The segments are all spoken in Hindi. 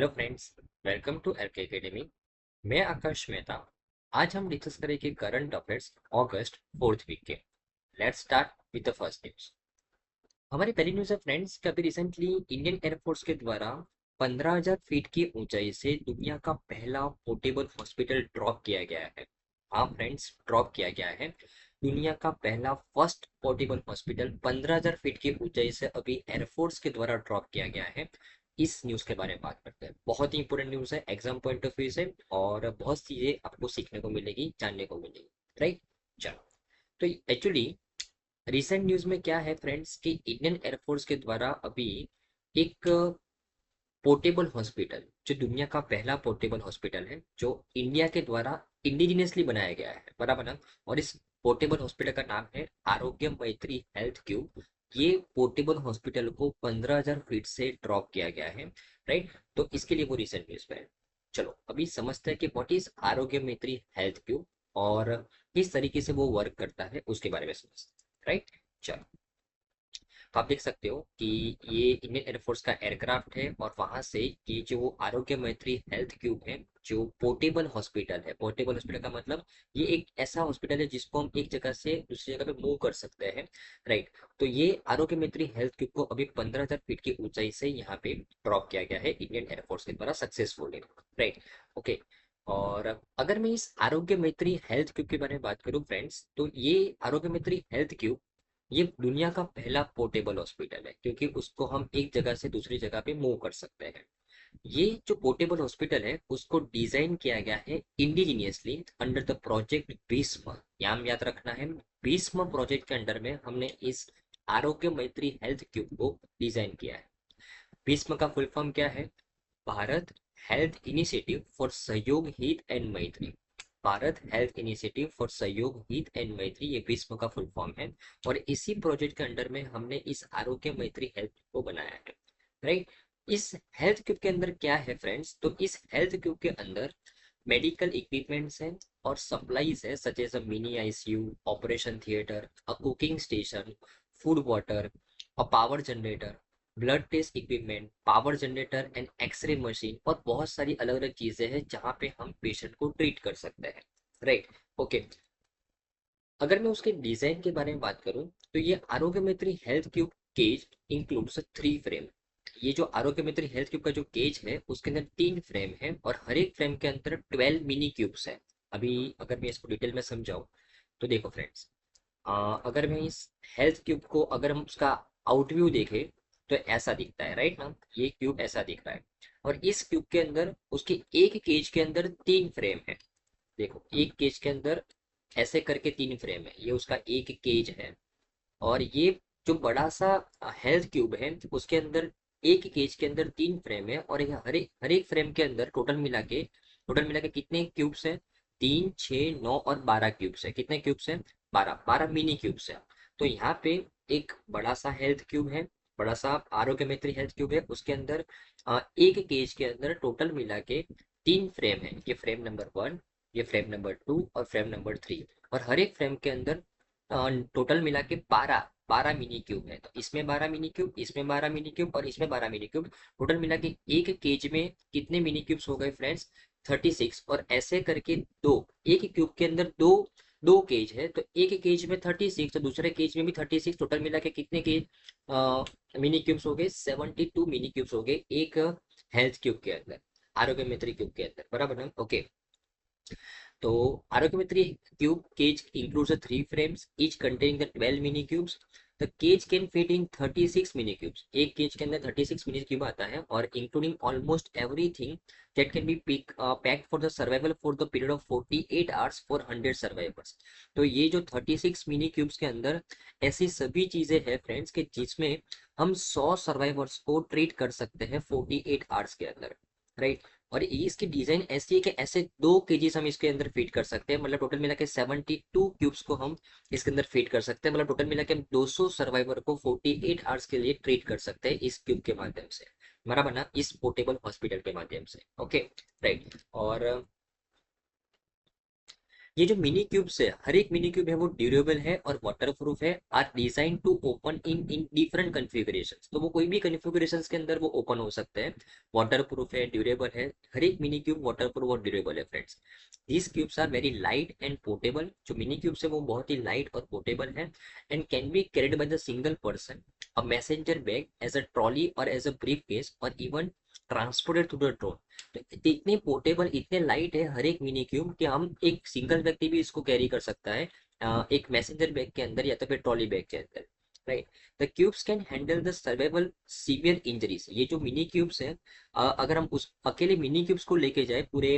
Hello friends, welcome to L K academy. मैं आकाश मेहता। आज हम डिस्कस करेंगे करंट अफेयर्स अगस्त 4th वीक के। Let's start with the first news. हमारी पहली न्यूज है फ्रेंड्स कि अभी रिसेंटली इंडियन एयरफोर्स के द्वारा 15,000 फीट की ऊंचाई से दुनिया का पहला पोर्टेबल हॉस्पिटल ड्रॉप किया गया है। हाँ फ्रेंड्स, ड्रॉप किया गया है। दुनिया का पहला फर्स्ट पोर्टेबल हॉस्पिटल 15,000 फीट की ऊंचाई से अभी एयरफोर्स के द्वारा ड्रॉप किया गया है। इस न्यूज के बारे में बात करते हैं। बहुत ही इंपॉर्टेंट न्यूज है एग्जाम पॉइंट ऑफ व्यू से, और बहुत चीजें आपको सीखने को मिलेगी, जानने को मिलेगी। राइट, चलो। तो एक्चुअली रिसेंट न्यूज में क्या है फ्रेंड्स कि इंडियन एयरफोर्स के द्वारा अभी एक पोर्टेबल हॉस्पिटल, जो दुनिया का पहला पोर्टेबल हॉस्पिटल है, जो इंडिया के द्वारा इंडिजिनियसली बनाया गया है, बराबर ना। और इस पोर्टेबल हॉस्पिटल का नाम है आरोग्य मैत्री हेल्थ क्यूब। ये पोर्टेबल हॉस्पिटल को 15,000 फीट से ड्रॉप किया गया है। राइट, तो इसके लिए वो रिसेंट न्यूज में है। चलो अभी समझते हैं कि व्हाट इज आरोग्य मैत्री हेल्थ क्यूब और किस तरीके से वो वर्क करता है, उसके बारे में समझते हैं। राइट, चलो। तो आप देख सकते हो कि ये इंडियन एयरफोर्स का एयरक्राफ्ट है, और वहां से ये जो आरोग्य मैत्री हेल्थ क्यूब है, जो पोर्टेबल हॉस्पिटल है। पोर्टेबल हॉस्पिटल का मतलब ये एक ऐसा हॉस्पिटल है जिसको हम एक जगह से दूसरी जगह पे मूव कर सकते हैं। राइट, तो ये आरोग्य मैत्री हेल्थ क्यूब को अभी 15,000 फीट की ऊंचाई से यहाँ पे ड्रॉप किया गया है इंडियन एयरफोर्स के द्वारा सक्सेसफुली। Right, okay. और अगर मैं इस आरोग्य मैत्री हेल्थ क्यूब के बारे में बात करूं फ्रेंड्स, तो ये आरोग्य मैत्री हेल्थ क्यूब ये दुनिया का पहला पोर्टेबल हॉस्पिटल है, क्योंकि उसको हम एक जगह से दूसरी जगह पे मूव कर सकते हैं। ये जो पोर्टेबल हॉस्पिटल है उसको डिजाइन किया गया है indigenously under the project Bhishma. नाम याद रखना है, भीष्म प्रोजेक्ट के अंडर में हमने इस आरोग्य मैत्री हेल्थ क्यूब को डिजाइन किया है। भीष्म का फुल फॉर्म क्या है? भारत हेल्थ इनिशिएटिव फॉर सहयोग हित एंड मैत्री। भारत हेल्थ इनिशिएटिव फॉर सहयोग हित एंड मैत्री, ये भीष्म का फुल फॉर्म है। और इसी प्रोजेक्ट के अंडर में हमने इस आरोग्य मैत्री हेल्थ को बनाया है। राइट, इस हेल्थ क्यूब के अंदर क्या है फ्रेंड्स, तो इस हेल्थ क्यूब के अंदर मेडिकल इक्विपमेंट्स हैं और सप्लाईज है, such as a mini ICU, operation theatre, a cooking station, food water, a power generator, blood test equipment, power generator and X ray machine, और बहुत सारी अलग अलग चीजें हैं जहाँ पे हम पेशेंट को ट्रीट कर सकते हैं। Right, okay. अगर मैं उसके डिजाइन के बारे में बात करूं, तो ये Arogya Mitri health cube cage includes 3 frame. ये जो आरोग्य मित्री हेल्थ क्यूब का जो केज है उसके अंदर 3 फ्रेम है, और हर एक फ्रेम के अंदर 12 मिनी क्यूब्स है। अभी अगर मैं इसको डिटेल में समझाऊं, तो देखो फ्रेंड्स, अगर मैं इस हेल्थ क्यूब को, अगर हम उसका आउटव्यू देखें, तो ऐसा दिखता है। राइट ना, ये क्यूब ऐसा दिख रहा है। और इस क्यूब के अंदर उसके एक केज के अंदर 3 फ्रेम है। देखो, एक केज के अंदर ऐसे करके 3 फ्रेम है, ये उसका एक केज है। और ये जो बड़ा सा हेल्थ क्यूब है उसके अंदर एक केज के अंदर 3 फ्रेम है, और ये हर एक फ्रेम के अंदर टोटल मिला के कितने क्यूब्स हैं? 3, 6, 9 और 12 क्यूब्स है। कितने क्यूब्स हैं? 12 मिनी क्यूब्स है। तो यहाँ पे एक बड़ा सा हेल्थ क्यूब है, बड़ा सा आरोग्य मित्र हेल्थ क्यूब है, उसके अंदर एक केज के अंदर टोटल मिला के 3 फ्रेम है। ये फ्रेम नंबर 1, ये फ्रेम नंबर 2 और फ्रेम नंबर 3। और हर एक फ्रेम के अंदर टोटल मिला के 12 मिनी क्यूब है। तो इसमें 12 मिनी क्यूब, इसमें 12 मिनी क्यूब और इसमें 12 मिनी क्यूब। टोटल मिला के एक केज में कितने मिनी क्यूब्स हो गए फ्रेंड्स? 36। और ऐसे करके दो, एक क्यूब के अंदर दो दो केज है, तो एक केज में 36 तो दूसरे केज में भी 36। टोटल मिला के कितने केज मिनी क्यूब्स हो गए? 72 मिनी क्यूब्स हो गए एक हेल्थ क्यूब के अंदर, आरोग्य मित्र क्यूब के अंदर, बराबर ना। ओके, तो आरोग्य मित्री cube cage includes the 3 frames, each containing the 12 mini cubes. The cage can fit in 36 mini cubes. एक केज के अंदर 36 मिनी क्यूब आता है, और including almost everything that can be packed for the survival for the period of 48 hours for 100 survivors. तो ये जो 36 मिनी क्यूब्स के अंदर ऐसी सभी चीजें हैं फ्रेंड्स कि जिसमें हम 100 सर्वाइवर्स को ट्रीट कर सकते हैं 48 आवर्स के अंदर। राइट, और इसकी डिजाइन ऐसी है कि ऐसे 2 केजीज हम इसके अंदर फिट कर सकते हैं, मतलब टोटल मिला के 72 क्यूब्स को हम इसके अंदर फिट कर सकते हैं। मतलब टोटल मिला के हम 200 सर्वाइवर को 48 आवर्स के लिए ट्रीट कर सकते हैं इस क्यूब के माध्यम से, बराबर ना, इस पोर्टेबल हॉस्पिटल के माध्यम से। Okay, right. और ये जो मिनी क्यूब्स है, हर एक मिनी क्यूब है वो ड्यूरेबल है और वाटरप्रूफ है, are design to open in different configurations. तो वो कोई भी कॉन्फ़िगरेशंस के अंदर वो ओपन हो सकते हैं। वाटरप्रूफ है, ड्यूरेबल है, हर एक मिनी क्यूब वाटरप्रूफ और ड्यूरेबल है friends. These cubes are very light and portable. जो मिनी क्यूब्स है वो बहुत ही लाइट और पोर्टेबल है and can be carried by the single person, a messenger bag, as a trolley और एज अ ब्रीफ केस, और even transported through the drone. तो इतने पोर्टेबल, इतने लाइट है हर एक मिनी क्यूब कि हम एक सिंगल व्यक्ति भी इसको कैरी कर सकता है एक मैसेंजर बैग के अंदर या तो फिर ट्रॉली बैग के अंदर। Right. The cubes can handle the survival severe injuries. ये जो मिनी क्यूब्स हैं, अगर हम उस अकेले मिनी क्यूब्स को लेके जाए पूरे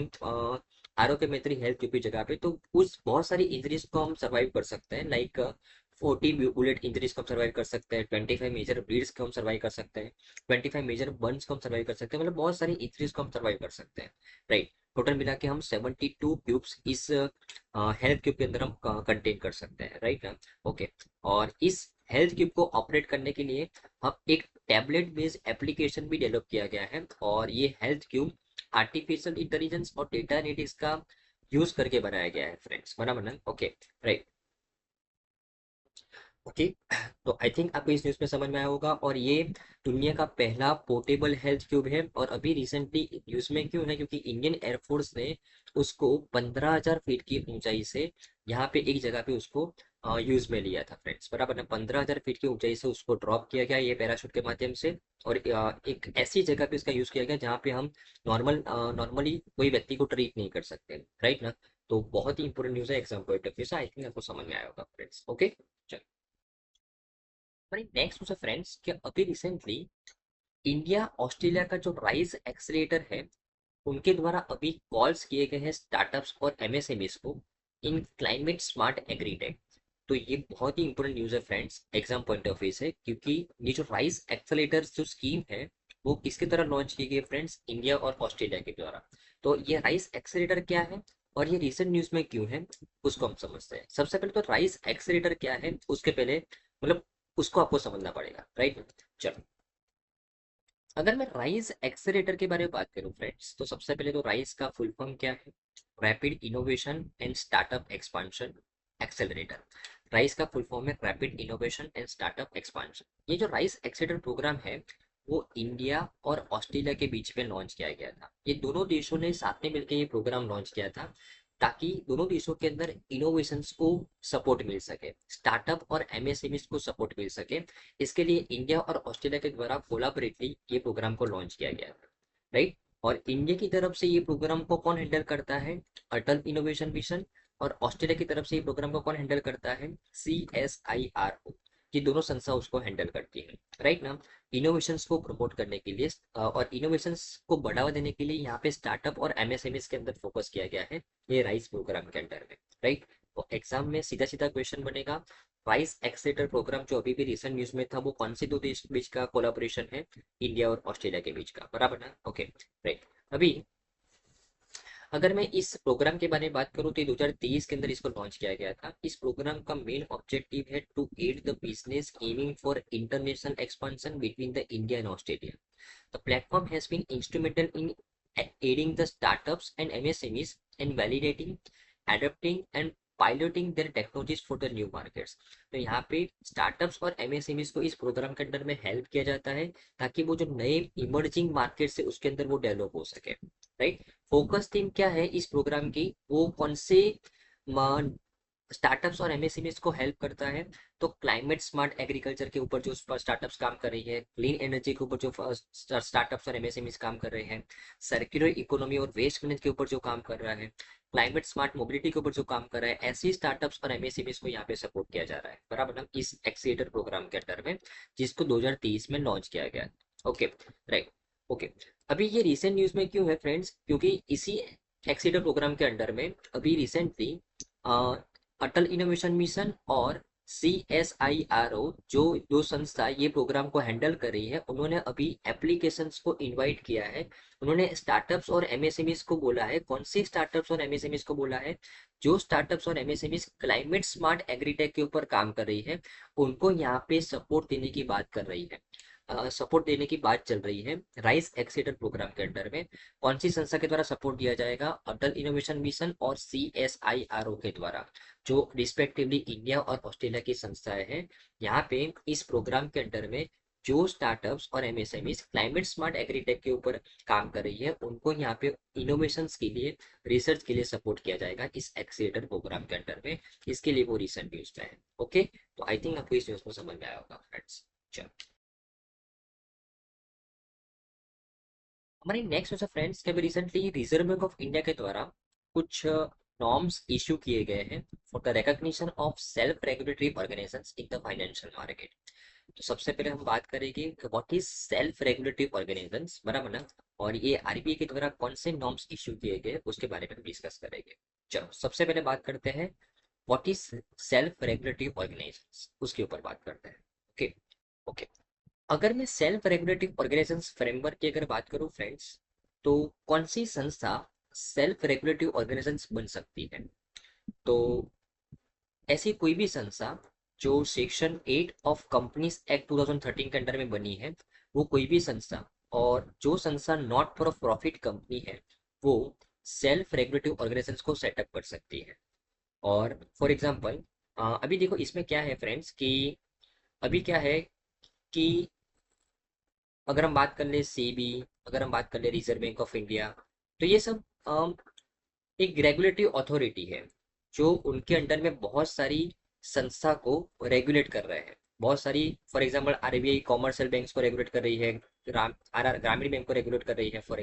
आरोग्य मित्र हेल्थ क्यूब की जगह पे, तो उस बहुत सारी इंजरीज को हम सर्वाइव कर सकते हैं। लाइक 40 बुलेट इंजरीज को हम सर्वाइव कर सकते हैं, 25 मेजर ब्लीड्स को हम सर्वाइव कर सकते हैं, 25 मेजर बर्न्स को हम सर्वाइव कर सकते हैं, मतलब बहुत सारी इंजरीज को हम सर्वाइव कर सकते हैं। राइट। टोटल मिला के हम 72 क्यूब्स इस हेल्थ क्यूब के अंदर हम कंटेन कर सकते हैं। राइट ना। ओके। और इस हेल्थ क्यूब को ऑपरेट करने के लिए हम एक टैबलेट बेस्ड एप्लीकेशन भी डेवलप किया गया है, और ये हेल्थ क्यूब आर्टिफिशियल इंटेलिजेंस और डेटा एनालिटिक्स का यूज करके बनाया गया है फ्रेंड्स, बराबर ना। ओके। राइट। ओके। तो आई थिंक आपको इस न्यूज़ में समझ में आया होगा, और ये दुनिया का पहला पोर्टेबल हेल्थ क्यूब है। और अभी रिसेंटली न्यूज़ में क्यों है, क्योंकि इंडियन एयरफोर्स ने उसको 15,000 फीट की ऊंचाई से यहाँ पे एक जगह पे उसको यूज में लिया था फ्रेंड्स, बराबर ना। 15,000 फीट की ऊंचाई से उसको ड्रॉप किया गया ये पैराशूट के माध्यम से, और एक ऐसी जगह पे इसका यूज किया गया जहाँ पे हम नॉर्मली कोई व्यक्ति को ट्रीट नहीं कर सकते। राइट ना। तो बहुत ही इंपॉर्टेंट न्यूज़ है एग्जाम पॉइंट ऑफ व्यू से, आई थिंक आपको समझ में आया होगा फ्रेंड्स। ओके। हमारी नेक्स्ट न्यूज़ है फ्रेंड्स कि अभी रिसेंटली इंडिया ऑस्ट्रेलिया का जो राइज एक्सीलेटर है, उनके द्वारा अभी कॉल्स किए गए हैं स्टार्टअप्स और एमएसएमईज को इन क्लाइमेट स्मार्ट एग्रीटेक। तो ये बहुत ही इंपॉर्टेंट न्यूज़ है friends exam point of view से, क्योंकि ये जो राइज एक्सेलेटर जो स्कीम है वो किसके तरह लॉन्च की गई है फ्रेंड्स, इंडिया और ऑस्ट्रेलिया के द्वारा। तो ये राइज एक्सेलेटर क्या है और ये रिसेंट न्यूज में क्यों है, उसको हम समझते हैं। सबसे पहले तो राइज एक्सेलेटर क्या है उसके पहले, मतलब उसको आपको समझना पड़ेगा। राइट। चलो, अगर मैं राइज एक्सेलेरेटर के बारे में बात करूं फ्रेंड्स, तो सबसे पहले तो राइज का फुल फॉर्म क्या है, rapid innovation and startup expansion accelerator. Rise का फुल फॉर्म है rapid innovation and startup expansion. ये जो राइज एक्सेलरेटर प्रोग्राम है वो इंडिया और ऑस्ट्रेलिया के बीच में लॉन्च किया गया था। ये दोनों देशों ने साथ में मिलकर ये प्रोग्राम लॉन्च किया था ताकि दोनों देशों के अंदर इनोवेशंस को सपोर्ट मिल सके, स्टार्टअप और एमएसएमईज को सपोर्ट मिल सके। इसके लिए इंडिया और ऑस्ट्रेलिया के द्वारा कोलाबरेटली ये प्रोग्राम को लॉन्च किया गया था। राइट। और इंडिया की तरफ से ये प्रोग्राम को कौन हैंडल करता है, अटल इनोवेशन मिशन। और ऑस्ट्रेलिया की तरफ से ये प्रोग्राम को कौन हैंडल करता है, CSIRO। ये दोनों संस्था उसको हैंडल करती है। राइट ना। इनोवेशंस को प्रमोट करने के लिए और इनोवेशंस को बढ़ावा देने के लिए यहाँ पे स्टार्टअप और एमएसएमईज के अंदर फोकस किया गया है ये राइस प्रोग्राम के अंडर में। राइट। तो एग्जाम में सीधा सीधा क्वेश्चन बनेगा, राइस एक्सेलेटर प्रोग्राम जो अभी भी रिसेंट न्यूज में था वो कौन से दो देश के बीच का कोलाबोरेशन है, इंडिया और ऑस्ट्रेलिया के बीच का, बराबर ना। ओके। राइट। अभी अगर मैं इस प्रोग्राम के बारे में बात करूं तो ये 2023 के अंदर इसको लॉन्च किया गया था। इस प्रोग्राम का मेन ऑब्जेक्टिव है to aid the business aiming for international expansion between the India and Australia. The platform has been instrumental in aiding the startups and MSMEs in validating, adapting and piloting their technologies for the new markets। तो यहाँ पे स्टार्टअप्स और एमएसएमईज को इस प्रोग्राम के अंदर में हेल्प किया जाता है ताकि वो जो नए इमर्जिंग मार्केट्स है उसके अंदर वो डेवलप हो सके। राइट। फोकस थीम क्या है इस प्रोग्राम की, वो कौन से स्टार्टअप्स और एमएसएमईज को हेल्प करता है, तो क्लाइमेट स्मार्ट एग्रीकल्चर के ऊपर जो स्टार्टअप्स काम कर रही है, क्लीन एनर्जी के ऊपर जो स्टार्टअप्स और एमएसएमईज काम कर रहे हैं, सर्कुलर इकोनॉमी और वेस्ट मैनेजमेंट के ऊपर जो काम कर रहा है, क्लाइमेट स्मार्ट मोबिलिटी के ऊपर जो काम कर रहा है, ऐसी स्टार्टअप्स और एमएसएमईज को यहाँ पे सपोर्ट किया जा रहा है, बराबर ना, इस एक्सीलेटर प्रोग्राम के अंडर में, जिसको 2023 में लॉन्च किया गया। ओके। राइट। ओके। अभी ये रिसेंट न्यूज में क्यों है फ्रेंड्स, क्योंकि इसी एक्सीलेटर प्रोग्राम के अंडर में अभी रिसेंटली अटल इनोवेशन मिशन और CSIRO जो दो संस्था ये प्रोग्राम को हैंडल कर रही है, उन्होंने अभी एप्लीकेशंस को इनवाइट किया है। उन्होंने स्टार्टअप्स और एमएसएमईज को बोला है, कौन सी स्टार्टअप्स और एमएसएमईज को बोला है, जो स्टार्टअप्स और एमएसएमईज क्लाइमेट स्मार्ट एग्रीटेक के ऊपर काम कर रही है, उनको यहाँ पे सपोर्ट देने की बात कर रही है। सपोर्ट देने की बात चल रही है राइस एक्सीलरेटर प्रोग्राम के अंडर में। कौन सी संस्था के द्वारा सपोर्ट दिया जाएगा? अटल इनोवेशन मिशन और CSIRO के द्वारा, जो रिस्पेक्टिवली इंडिया और ऑस्ट्रेलिया की संस्थाएं हैं। यहाँ पे इस प्रोग्राम के अंडर में जो स्टार्टअप्स और MSMEs क्लाइमेट स्मार्ट एग्रीटेक के ऊपर काम कर रही है, उनको यहाँ पे इनोवेशंस के लिए, रिसर्च के लिए सपोर्ट किया जाएगा इस एक्सीलरेटर प्रोग्राम के अंडर में। इसके लिए वो रिसेंट न्यूज में है। ओके, तो आई थिंक आपको इस न्यूज में समझ में आया होगा फ्रेंड्स। चलो, हमारी नेक्स्ट न्यूज है फ्रेंड्स कि अभी recently reserve bank of India के द्वारा कुछ नॉर्म्स इशू किए गए हैं for the recognition of self regulatory organisations in the financial market. तो सबसे पहले हम बात करेंगे कि what is self regulatory organisations, बराबर ना, और ये RBI के द्वारा कौन से नॉर्म्स इशू किए गए उसके बारे में हम डिस्कस करेंगे। चलो, सबसे पहले बात करते हैं what is self regulatory organisations, उसके ऊपर बात करते हैं। Okay, okay. अगर मैं सेल्फ रेगुलेटिव ऑर्गेनाइजेशंस फ्रेमवर्क की अगर बात करूं फ्रेंड्स, तो कौन सी संस्था सेल्फ रेगुलेटिव ऑर्गेनाइजेशंस बन सकती है? तो ऐसी कोई भी संस्था जो सेक्शन 8 ऑफ कंपनीज एक्ट 2013 के अंडर में बनी है, वो कोई भी संस्था, और जो संस्था नॉट फॉर प्रॉफिट कंपनी है, वो सेल्फ रेगुलेटिव ऑर्गेनाइजेशंस को सेटअप कर सकती है। और फॉर एग्जांपल, अभी देखो इसमें क्या है फ्रेंड्स कि अभी क्या है कि अगर हम बात कर ले सेबी, अगर हम बात कर ले रिजर्व बैंक ऑफ इंडिया, तो ये सब एक रेगुलेटरी अथॉरिटी है जो उनके अंडर में बहुत सारी संस्था को रेगुलेट कर रहे हैं। बहुत सारी, for example RBI commercial banks को रेगुलेट कर रही है, ग्रामीण बैंक को रेगुलेट कर रही है, फॉर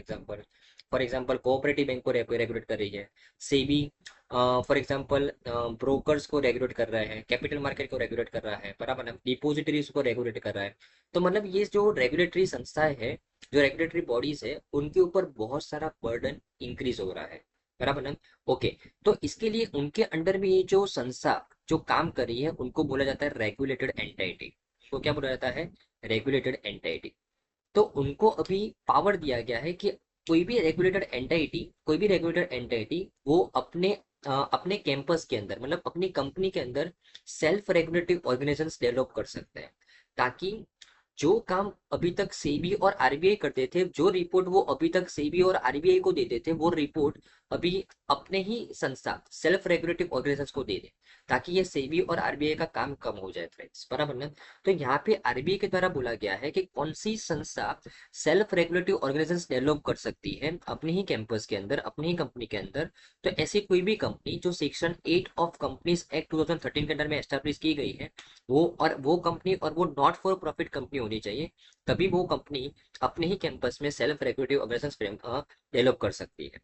एग्जांपल कोऑपरेटिव बैंक को रेगुलेट कर रही है। सेबी फॉर एग्जांपल ब्रोकर्स को रेगुलेट कर रहा है, कैपिटल मार्केट को रेगुलेट कर रहा है, बराबर ना, डिपोजिटरीज को रेगुलेट कर रहा है। तो मतलब ये जो रेगुलेटरी संस्थाएं है, जो रेगुलेटरी बॉडीज है, उनके ऊपर बहुत सारा बर्डन इंक्रीज हो रहा है, बराबर ना। ओके, तो इसके लिए उनके अंडर में ये जो संस्था जो काम कर रही है, उनको बोला जाता है रेगुलेटेड एंटिटी। तो क्या बोला जाता है? Regulated entity. तो उनको अभी पावर दिया गया है कि कोई भी रेगुलेटेड एंटिटी वो अपने कैंपस के अंदर, मतलब अपनी कंपनी के अंदर सेल्फ रेगुलेटिव ऑर्गेनाइजेशंस डेवलप कर सकते हैं, ताकि जो काम अभी तक सेबी और RBI करते थे, जो रिपोर्ट वो अभी तक सेबी और RBI को देते थे, वो रिपोर्ट अभी अपने ही संस्था सेल्फ रेगुलेटिव ऑर्गेनाइजेशंस को दे दे, ताकि ये सेबी और RBI का काम कम हो जाए फ्रेंड्स, बराबर ना। तो यहाँ पे RBI के द्वारा बोला गया है कि कौन सी संस्था सेल्फ रेगुलेटिव ऑर्गेनाइजेशंस डेवलप कर सकती है अपने ही कैंपस के अंदर, अपनी ही कंपनी के अंदर। तो ऐसी कोई भी कंपनी जो सेक्शन 8 ऑफ कंपनीज एक्ट 2013 के अंदर में एस्टेब्लिश की गई है, वो कंपनी, और वो नॉट फॉर प्रॉफिट कंपनी होनी चाहिए, तभी वो कंपनी अपने ही कैंपस में self regulative organisations frame develop कर सकती है।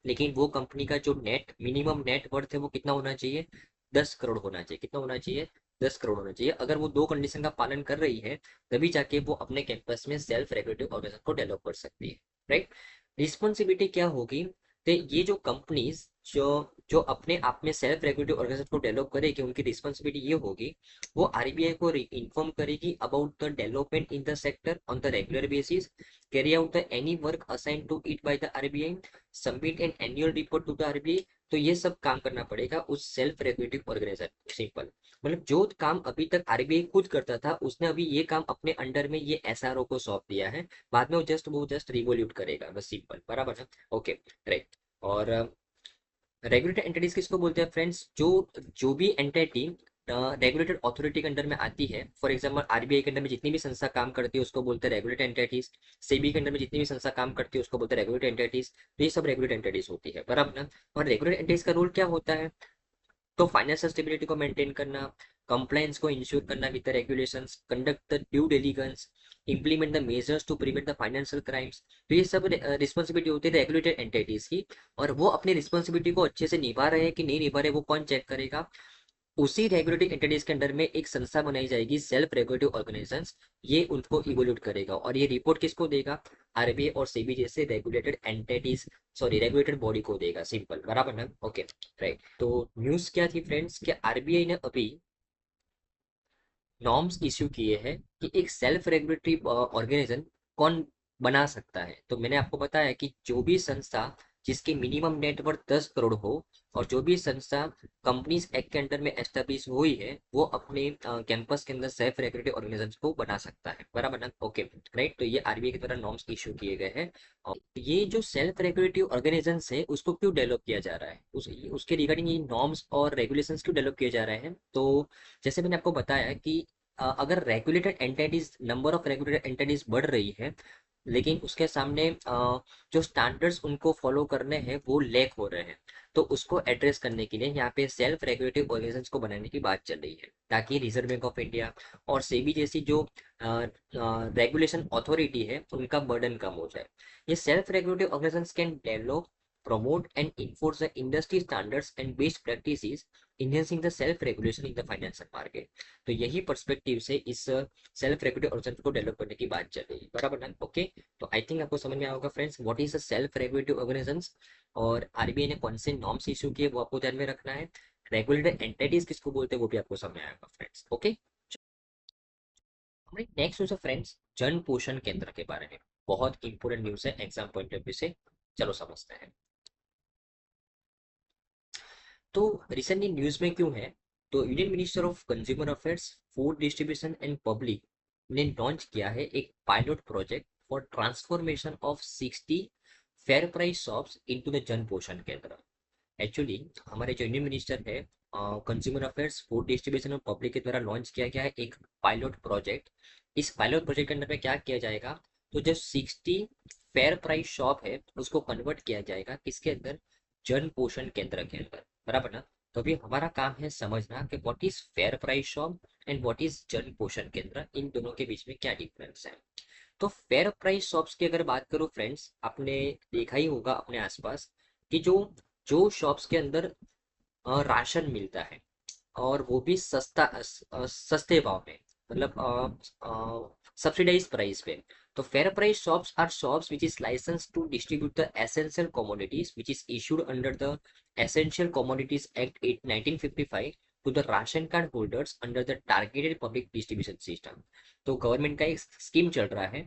लेकिन वो कंपनी का जो मिनिमम नेट वर्थ है वो कितना होना चाहिए? 10 करोड़ होना चाहिए। कितना होना चाहिए? 10 करोड़ होना चाहिए। अगर वो दो कंडीशन का पालन कर रही है, तभी जाके वो अपने कैंपस में सेल्फ रेगुलेटिव ऑर्गेनाइजेशन को डेवलप कर सकती है, राइट। रिस्पॉन्सिबिलिटी क्या होगी? तो ये जो कंपनीज जो जो अपने आप में सेल्फ रेगुलेटिव ऑर्गेनाइजेशन को डेवलप करेगी, उनकी रिस्पॉन्सिबिलिटी ये होगी, वो RBI को इन्फॉर्म करेगी about the development in the sector on the regular basis, carry out the any work assigned to it by the RBI, submit an annual report to the RBI। तो ये सब काम करना पड़ेगा उस सेल्फ रेगुलेटिव ऑर्गेनाइजेशन। सिंपल, मतलब जो काम अभी तक RBI खुद करता था, उसने अभी ये काम अपने अंडर में ये SRO को सौंप दिया है। बाद में वो जस्ट रिवोल्यूट करेगा, बस सिंपल, बराबर है। Okay, right. और रेगुलेटेड एंटिटीज किसको बोलते हैं फ्रेंड्स? जो जो भी एंटिटी रेगुलेटेड अथॉरिटी के अंडर में आती है, फॉर एग्जांपल RBI के अंडर में जितनी भी संस्था काम करती है उसको बोलते हैं रेगुलेटेड एंटिटीज। सेबी के अंडर में जितनी भी संस्था काम करती है उसको बोलते हैं रेगुलेटेड एंटिटीज। तो ये सब रेगुलेटेड एंटिटीज होती है, बराबर ना। और रेगुलेटेड एंटिटीज का रोल क्या होता है? तो फाइनेंशियल स्टेबिलिटी को मेंटेन करना, कंप्लायंस को इंश्योर करना with the regulations, conduct the due diligence, implement the measures to prevent the financial crimes. तो ये सब रिस्पॉन्सिबिलिटी होती है रेगुलेटेड एंटिटीज की। और वो अपनी रिस्पॉन्सिबिलिटी को अच्छे से निभा रहे हैं कि नहीं निभा रहे, वो कौन चेक करेगा? उसी रेगुलेटिंग एंटिटीज के अंडर में एक संस्था बनाई जाएगी, सेल्फ रेगुलेटिव ऑर्गेनाइजेशंस। ये उनको इवोल्यूट करेगा और ये रिपोर्ट किसको देगा? RBI और सेबी जैसे regulated entities, sorry regulated body को देगा। सिंपल, बराबर ना। Okay, right. तो न्यूज क्या थी फ्रेंड्स कि RBI ने अभी नॉर्म्स इश्यू किए हैं कि एक सेल्फ रेगुलेटरी ऑर्गेनाइजेशन कौन बना सकता है। तो मैंने आपको बताया कि जो भी संस्था जिसकी मिनिमम नेटवर्थ 10 करोड़ हो, और जो भी संस्था कंपनीज एक्ट के अंडर में एस्टेब्लिश हुई है वो अपने कैंपस के अंदर सेल्फ रेगुलेटरी ऑर्गेनाइजेशन को बना सकता है, बराबर ना? Okay, right. तो ये आरबीआई के द्वारा नॉर्म्स इशू किए गए हैं। और ये जो सेल्फ रेगुलेटरी ऑर्गेनाइजेशन है उसको क्यों डेवलप किया जा रहा है, उसके रिगार्डिंग ये नॉर्म्स और रेगुलेशंस क्यों डेवलप किए जा रहे हैं? तो जैसे मैंने आपको बताया कि अगर regulated entities, number of regulated entities बढ़ रही है, लेकिन उसके सामने जो स्टैंडर्ड्स उनको फॉलो करने हैं वो लैक हो रहे हैं, तो उसको एड्रेस करने के लिए यहाँ पे सेल्फ रेगुलेटरी ऑर्गेनाइजेशंस को बनाने की बात चल रही है, ताकि रिजर्व बैंक ऑफ इंडिया और सेबी जैसी जो रेगुलेशन अथॉरिटी है उनका बर्डन कम हो जाए। ये self regulatory organisations can develop, promote and enforce the industry standards and best practices, enhancing the self regulation in the financial market। तो यही पर्सपेक्टिव से इस सेल्फ रेगुलेटरी ऑर्गेनाइजेशन को डेवलप करने की बात चल रही है, बराबर ना? ओके, तो आई थिंक आपको समझ में आया होगा friends what is a self regulatory organisations, और आरबीआई ने कौन से नॉर्म्स इशू किए वो आपको ध्यान में रखना है। रेगुलेटेड एंटिटीज किसको बोलते हैं वो भी आपको समझ में आया होगा फ्रेंड्स। ओके, हमारी नेक्स्ट न्यूज है फ्रेंड्स जन पोषण केंद्र के बारे में। बहुत इंपोर्टेंट न्यूज है एग्जाम पॉइंट ऑफ व्यू से, चलो समझते हैं। तो रिसेंटली न्यूज में क्यों है, तो union minister of consumer affairs, food distribution and public ने लॉन्च किया है एक pilot project for transformation of 60 fair price shops into the जन पोषण केंद्र। एक्चुअली हमारे जो यूनियन मिनिस्टर है कंज्यूमर अफेयर्स, फूड डिस्ट्रीब्यूशन और पब्लिक के द्वारा लॉन्च किया गया है एक पायलट प्रोजेक्ट। इस पायलट प्रोजेक्ट के अंदर में क्या किया जाएगा, तो जो 60 फेयर प्राइस शॉप है उसको कन्वर्ट किया जाएगा किसके अंदर, जन पोषण केंद्र के अंदर, बराबर ना? तो अभी हमारा काम है समझना कि what is fair price shop and what is जन पोषण केंद्र, इन दोनों के बीच में क्या डिफरेंस है। तो फेयर प्राइस शॉप्स की अगर बात करूं फ्रेंड्स, आपने देखा ही होगा अपने आसपास कि जो जो शॉप्स के अंदर राशन मिलता है, और वो भी सस्ते भाव में, मतलब सब्सिडाइज प्राइस पे। तो fair price shops are shops which is licensed to distribute the essential commodities which is issued under the Essential Commodities Act 1955 to the ration card holders under the targeted public distribution system। तो गवर्नमेंट का एक स्कीम चल रहा है,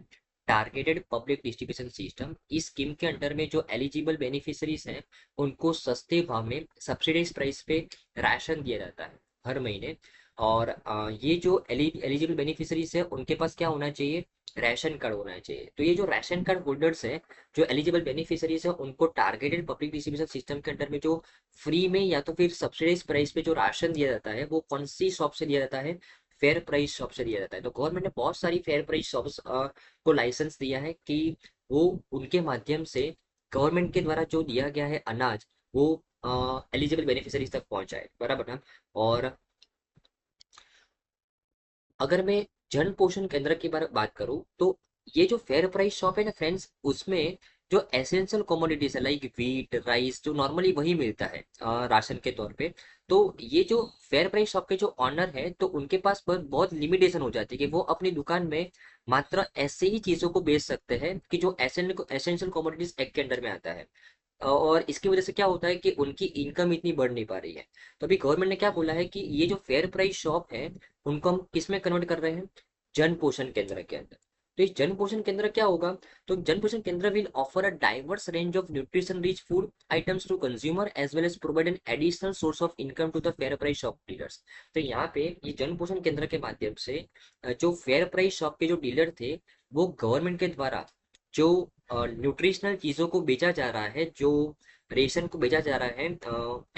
टारगेटेड पब्लिक डिस्ट्रीब्यूशन सिस्टम। इस स्कीम के अंडर में जो एलिजिबल बेनिफिशरीज हैं उनको सस्ते भाव में सब्सिडाइज प्राइस पे राशन दिया जाता है हर महीने। और ये जो एलिजिबल बेनिफिशरीज है उनके पास क्या होना चाहिए, राशन कार्ड होना चाहिए। तो ये जो राशन कार्ड होल्डर्स है, जो एलिजिबल बेनिफिशरीज है, उनको टारगेटेड पब्लिक डिस्ट्रीब्यूशन सिस्टम के अंडर में जो फ्री में या तो फिर सब्सिडाइज प्राइस पे जो राशन दिया जाता है वो कौन सी शॉप से दिया जाता है, फेयर प्राइस शॉप से दिया जाता है। तो गवर्नमेंट ने बहुत सारी फेयर प्राइस शॉप्स को लाइसेंस दिया है कि वो उनके माध्यम से गवर्नमेंट के द्वारा जो दिया गया है अनाज वो एलिजिबल बेनिफिशरीज तक पहुंचाए, बराबर ना? और अगर मैं जन पोषण केंद्र की बात करूं, तो ये जो फेयर प्राइस शॉप है ना फ्रेंड्स, उसमें जो एसेंशियल कमोडिटीज है लाइक व्हीट, राइस, जो नॉर्मली वही मिलता है राशन के तौर पे। तो ये जो फेयर प्राइस शॉप के जो ऑनर है, तो उनके पास बहुत लिमिटेशन हो जाती है कि वो अपनी दुकान में मात्र ऐसे ही चीजों को बेच सकते हैं कि जो एसेंशियल कमोडिटीज एक्ट के अंडर में आता है। और इसकी वजह से क्या होता है कि उनकी इनकम इतनी बढ़ नहीं पा रही है। तो अभी गवर्नमेंट ने क्या बोला है कि ये जो फेयर प्राइस शॉप है उनको हम किस में कन्वर्ट कर रहे हैं, जन पोषण केंद्र के अंदर। तो इस जन पोषण केंद्र क्या होगा, तो Jan Poshan Kendra will offer a diverse range of nutrition rich food items to consumer as well as provide an additional source of income to the fair price shop dealers. तो यहाँ पे ये जन पोषण केंद्र के माध्यम से जो फेयर प्राइस शॉप के जो डीलर थे वो गवर्नमेंट के द्वारा जो न्यूट्रिशनल चीजों को बेचा जा रहा है, जो रेशन को बेचा जा रहा है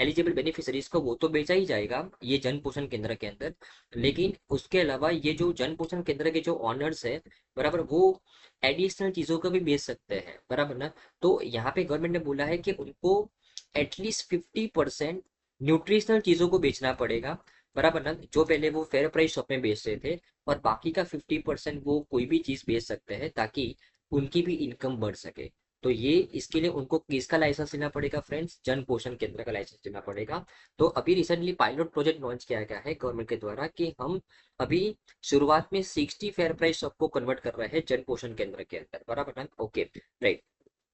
एलिजिबल बेनिफिशरीज को, वो तो बेचा ही जाएगा ये जन पोषण केंद्र के अंदर। लेकिन उसके अलावा ये जो जन पोषण केंद्र के जो ऑनर्स है, बराबर, वो एडिशनल चीजों को भी बेच सकते हैं, बराबर ना? तो यहाँ पे गवर्नमेंट ने बोला है कि उनको एटलीस्ट 50% न्यूट्रिशनल चीजों को बेचना पड़ेगा, बराबर ना? जो पहले वो फेयर प्राइस शॉप में बेचते थे, और बाकी का 50% वो कोई भी चीज बेच सकते हैं ताकि उनकी भी इनकम बढ़ सके। तो ये इसके लिए उनको किसका लाइसेंस लेना पड़ेगा फ्रेंड्स, जन पोषण केंद्र का लाइसेंस लेना पड़ेगा। तो अभी रिसेंटली पायलट प्रोजेक्ट लॉन्च किया गया है गवर्नमेंट के द्वारा कि हम अभी शुरुआत में 60 फेयर प्राइस शॉप को कन्वर्ट कर रहे हैं जन पोषण केंद्र के अंदर, बराबर ना? Okay, right.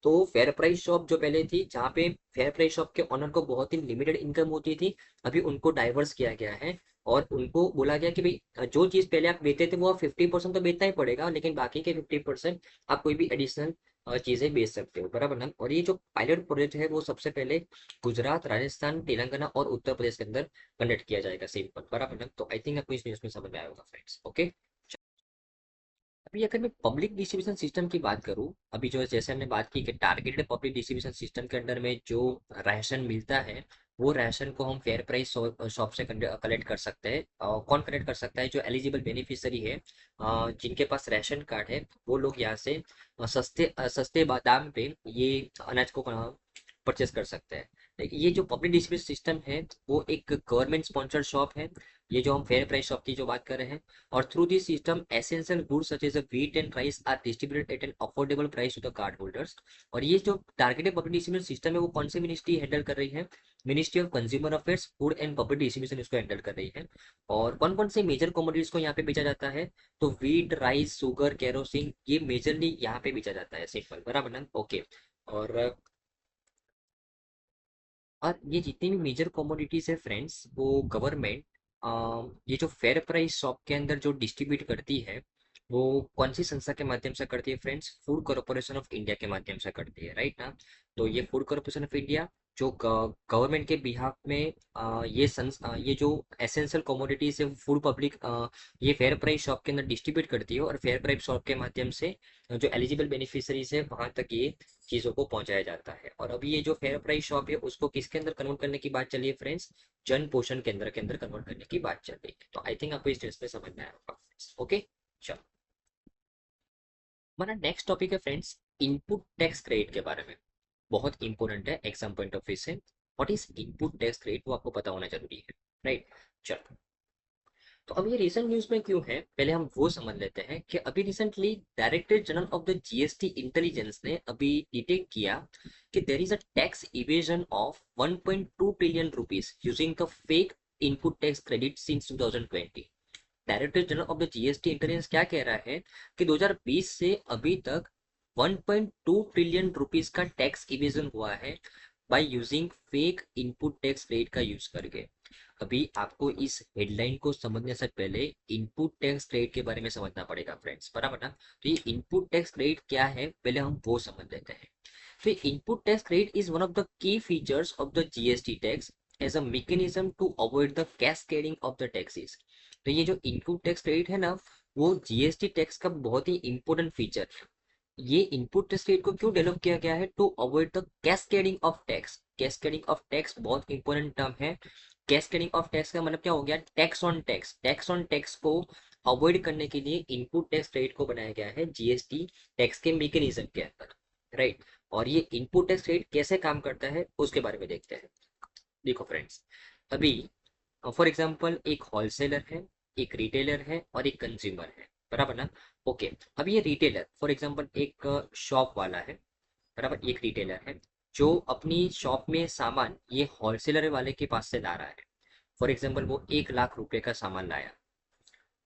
तो फेयर प्राइस शॉप जो पहले थी, जहाँ पे फेयर प्राइस शॉप के ऑनर को बहुत ही लिमिटेड इनकम होती थी, अभी उनको डाइवर्स किया गया है। और उनको बोला गया कि भाई जो चीज पहले आप बेचते थे वो आप 50% तो बेचना ही पड़ेगा, लेकिन बाकी के 50% आप कोई भी एडिशनल चीजें बेच सकते हो, बराबर ना। और ये जो पायलट प्रोजेक्ट है वो सबसे पहले गुजरात, राजस्थान, तेलंगाना और उत्तर प्रदेश के अंदर कंडक्ट किया जाएगा, सिंपल, बराबर ना। तो आई थिंक आपको इस न्यूज में समझ में आया होगा फ्रेंड्स। ओके, अभी अगर मैं पब्लिक डिस्ट्रीब्यूशन सिस्टम की बात करूं, अभी जो जैसे हमने बात की कि टारगेटेड पब्लिक डिस्ट्रीब्यूशन सिस्टम के अंदर में जो राशन मिलता है, वो राशन को हम फेयर प्राइस शॉप से कलेक्ट कर सकते हैं। कौन कलेक्ट कर सकता है? जो एलिजिबल बेनिफिशियरी है, जिनके पास राशन कार्ड है, वो लोग यहाँ से सस्ते दाम पे ये अनाज को परचेस कर सकते हैं। देखिए, ये जो पब्लिक डिस्ट्रीब्यूशन सिस्टम है वो एक गवर्नमेंट स्पॉन्सर्ड शॉप है, ये जो हम फेयर प्राइस शॉप की जो बात कर रहे हैं। और through this system essential goods such as the wheat and rice are distributed at an affordable price to the card holders। और ये जो टारगेटेड पब्लिक डिस्ट्रीब्यूशन सिस्टम है वो कौन सी मिनिस्ट्री हैंडल कर रही है? Ministry of consumer affairs, food and public distribution इसको हैंडल कर रही है। और कौन कौन से मेजर कमोडिटीज को यहाँ पे बेचा जाता है? तो व्हीट, राइस, शुगर, केरोसिन, ये मेजरली यहाँ पे बेचा जाता है, सिंपल, बराबर ना। ओके, और ये जितनी भी मेजर कमोडिटीज है फ्रेंड्स, वो गवर्नमेंट ये जो फेयर प्राइस शॉप के अंदर जो डिस्ट्रीब्यूट करती है, वो कौन सी संस्था के माध्यम से करती है friends? Food corporation of India के माध्यम से करती है, राइट ना। तो ये फूड कॉर्पोरेशन ऑफ इंडिया जो गवर्नमेंट के बिहाफ में ये जो एसेंशियल कमोडिटीज है फूड पब्लिक ये फेयर प्राइस शॉप के अंदर डिस्ट्रीब्यूट करती है, और फेयर प्राइस शॉप के माध्यम से जो एलिजिबल बेनिफिशरीज है वहां तक ये चीजों को पहुंचाया जाता है। और अभी ये जो फेयर प्राइस शॉप है उसको किसके अंदर कन्वर्ट करने की बात चली है फ्रेंड्स? जन पोषण केंद्र के अंदर कन्वर्ट करने की बात चल रही है। तो आई थिंक आपको इस चीज में समझ में आया होगा। ओके, चलो, हमारा नेक्स्ट टॉपिक है फ्रेंड्स इनपुट टैक्स क्रेडिट के बारे में। बहुत इंपॉर्टेंट है एग्जाम पॉइंट ऑफ व्यू से। What is input tax credit, वो आपको पता होना जरूरी है, राइट। चलो, तो अब ये रिसेंट न्यूज में क्यों है, पहले हम वो समझ लेते हैं कि अभी recently director general of the GST intelligence ने अभी डिटेक्ट किया कि there is a tax evasion of 1.2 trillion rupees using the fake input tax credit since 2020। Director general of the GST intelligence क्या कह रहा है कि 2020 से अभी तक 1.2 ट्रिलियन रुपीस का टैक्स इवेजन हुआ है by using fake input tax rate का यूज करके। अभी आपको इस हेडलाइन को समझने से पहले इनपुट टैक्स क्रेडिट के बारे में समझना पड़ेगा फ्रेंड्स, बराबर ना। तो ये इनपुट टैक्स क्रेडिट क्या है, पहले हम वो समझ लेते हैं। तो input tax credit is one of the key features of the GST tax as a mechanism to avoid the cascading of the taxes. तो ये जो इनपुट टैक्स क्रेडिट है ना, वो जीएसटी टैक्स का बहुत ही इंपॉर्टेंट फीचर है। ये इनपुट टैक्स क्रेडिट को क्यों डेवलप किया गया है? To avoid the cascading of tax. Cascading of tax बहुत इंपॉर्टेंट टर्म है। कैस्केडिंग ऑफ टैक्स का मतलब क्या हो गया? Tax on tax. Tax on tax को अवॉइड करने के लिए इनपुट टैक्स क्रेडिट को बनाया गया है जीएसटी टैक्स के मैकेनिज्म के अंदर, राइट। और ये इनपुट टैक्स क्रेडिट कैसे काम करता है उसके बारे में देखते हैं। देखो फ्रेंड्स, अभी फॉर एग्जाम्पल एक होलसेलर है, एक रिटेलर है और एक कंज्यूमर है, बराबर ना। ओके, अब ये रिटेलर फॉर एग्जाम्पल एक शॉप वाला है, बराबर, एक रिटेलर है जो अपनी शॉप में सामान ये होलसेलर वाले के पास से ला रहा है। फॉर एग्जाम्पल वो 1 लाख रुपए का सामान लाया,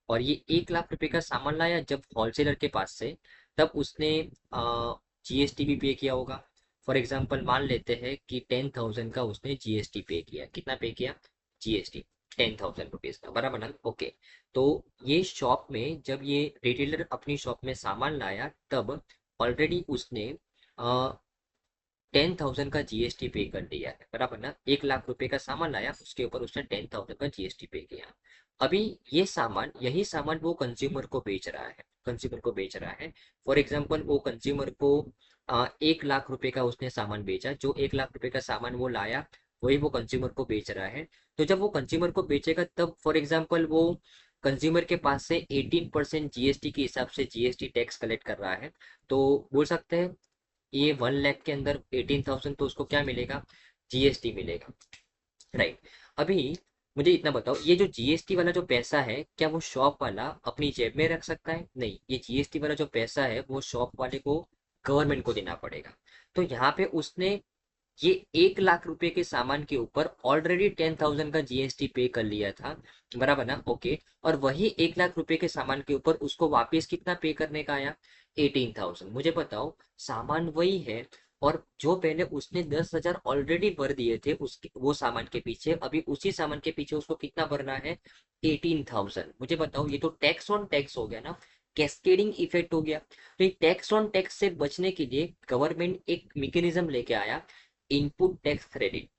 और ये 1 लाख रुपए का सामान लाया जब होलसेलर के पास से, तब उसने जीएसटी भी पे किया होगा। फॉर एग्जाम्पल मान लेते हैं कि 10,000 का उसने जीएसटी पे किया। कितना पे किया? जीएसटी 10,000 रुपीज का, बराबर ना। ओके, तो ये शॉप में जब ये रिटेलर अपनी शॉप में सामान लाया, तब ऑलरेडी उसने 10,000 का जीएसटी पे कर दिया है, बराबर ना। 1 लाख रुपए का सामान लाया, उसके ऊपर उसने 10,000 का जीएसटी पे किया। अभी ये सामान, यही सामान वो कंज्यूमर को बेच रहा है, कंज्यूमर को बेच रहा है। फॉर एग्जाम्पल वो कंज्यूमर को 1 लाख रुपए का उसने सामान बेचा, जो 1 लाख रुपए का सामान वो लाया वही वो कंज्यूमर को बेच रहा है। तो जब वो कंज्यूमर को बेचेगा, तब फॉर एग्जाम्पल वो कंज्यूमर के पास से 18% जीएसटी के हिसाब से जीएसटी टैक्स कलेक्ट कर रहा है। तो बोल सकते हैं ये 1 लाख के अंदर 18,000, तो उसको क्या मिलेगा? जीएसटी मिलेगा, राइट। अभी मुझे इतना बताओ, ये जो जीएसटी वाला जो पैसा है, क्या वो शॉप वाला अपनी जेब में रख सकता है? नहीं, ये जीएसटी वाला जो पैसा है वो शॉप वाले को, गवर्नमेंट को देना पड़ेगा। तो यहाँ पे उसने ये 1 लाख रुपए के सामान के ऊपर ऑलरेडी 10,000 का जीएसटी पे कर लिया था, बराबर ना। ओके, और वही 1 लाख रुपए के सामान के ऊपर उसको वापस कितना पे करने का आया? 18,000। मुझे बताओ, सामान वही है, और जो पहले उसने 10,000 ऑलरेडी भर दिए थे उसके वो सामान के पीछे, अभी उसी सामान के पीछे उसको कितना भरना है? 18,000। मुझे बताओ, ये तो टैक्स ऑन टैक्स हो गया ना। कैस्केडिंग इफेक्ट हो गया। तो ये टैक्स ऑन टैक्स से बचने के लिए गवर्नमेंट एक मैकेनिज्म लेके आया, इनपुट टैक्स क्रेडिट।